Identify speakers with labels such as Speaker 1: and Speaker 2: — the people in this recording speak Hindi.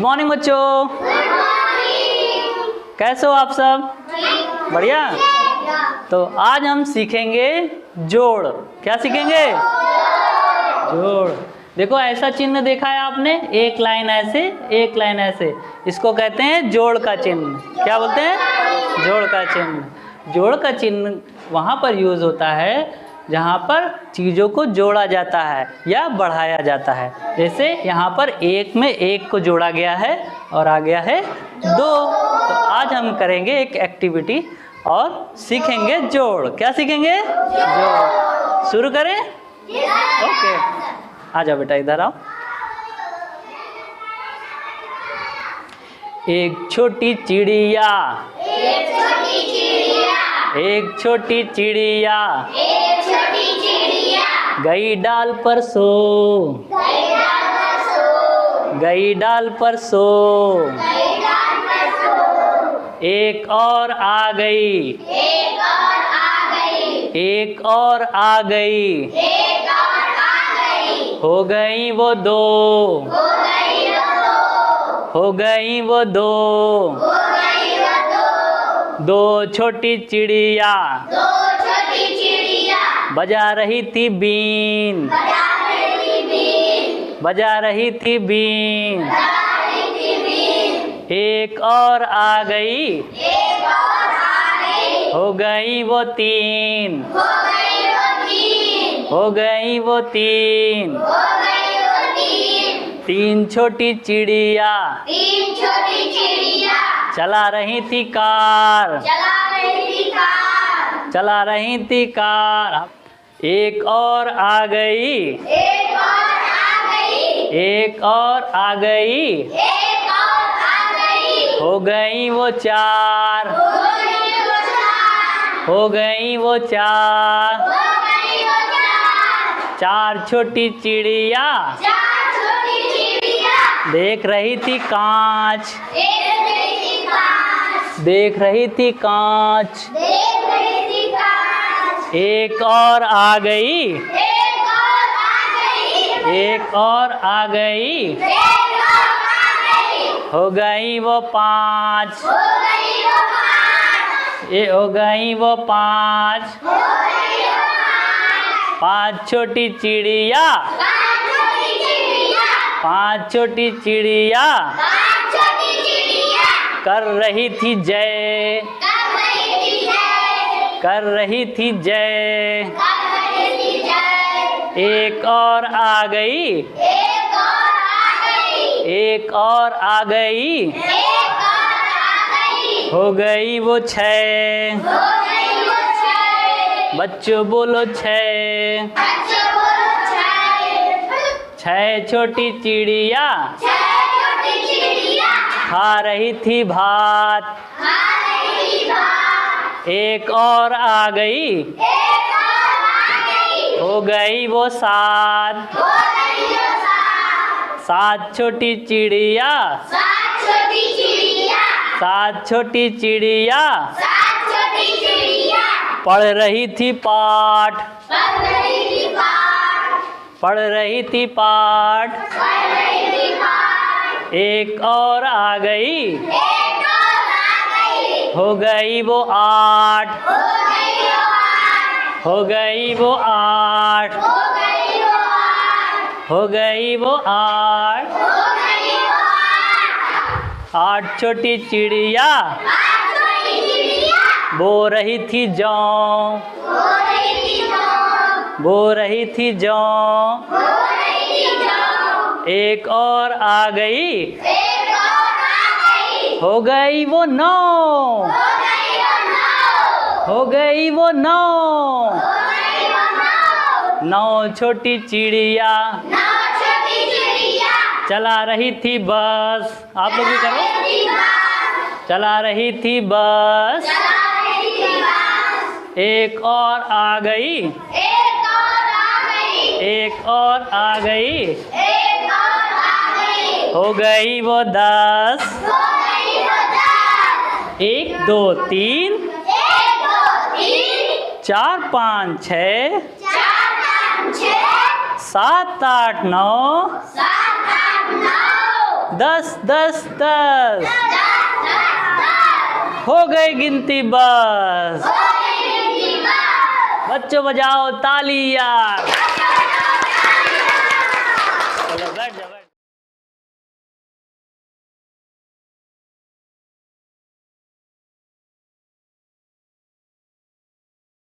Speaker 1: मॉर्निंग बच्चों। कैसे हो आप सब? बढ़िया। तो आज हम सीखेंगे जोड़। क्या सीखेंगे? जोड़। देखो ऐसा चिन्ह देखा है आपने, एक लाइन ऐसे एक लाइन ऐसे, इसको कहते हैं जोड़ का चिन्ह। क्या बोलते हैं? जोड़ का चिन्ह। जोड़ का चिन्ह वहाँ पर यूज होता है जहाँ पर चीज़ों को जोड़ा जाता है या बढ़ाया जाता है। जैसे यहाँ पर एक में एक को जोड़ा गया है और आ गया है दो। तो आज हम करेंगे एक एक्टिविटी और सीखेंगे जोड़। क्या सीखेंगे? जोड़। शुरू करें? ओके, आ जाओ बेटा, इधर आओ। एक छोटी चिड़िया, एक छोटी चिड़िया गई डाल पर सो, गई डाल पर सो। एक और आ गई, एक और आ गई, हो गई वो दो, हो गई वो दो। दो छोटी चिड़िया बजा रही थी बीन, बजा रही थी बीन। एक और आ गई, हो गई वो तीन, हो गई वो तीन। तीन छोटी चिड़िया चला रही थी कार, चला रही थी कार। एक और आ गई, एक और आ गई, हो गई वो चार, हो गई वो चार। चार छोटी चिड़िया देख रही थी कांच, देख रही थी कांच। एक और आ गई, एक और आ गई, हो गई वो पांच, ये हो गई वो पांच। पांच छोटी चिड़िया, पांच छोटी चिड़िया कर रही थी जय, कर रही थी जय। एक और आ गई, एक और आ गई, हो गई वो छह। बच्चों बोलो छह। छह छोटी चिड़िया खा रही थी भात। एक और आ गई, हो गई वो सात। सात छोटी चिड़िया, सात छोटी चिड़िया पढ़ रही थी पाठ, पढ़ रही थी पाठ। एक और आ गई, हो गई वो आठ, हो गई वो आठ, हो गई वो आठ। आठ छोटी चिड़िया बो रही थी जौ, बो रही थी जौ। एक और आ गई, हो गई वो नौ, हो गई वो नौ। नौ छोटी चिड़िया चला रही थी बस। आप लोग भी करो। चला रही थी बस। एक और आ गई, एक और आ गई, हो गई वो 10। एक दो तीन, 4 5 6, 7 8 9, 10 10 10। हो गई गिनती बस। बच्चों बजाओ तालियां।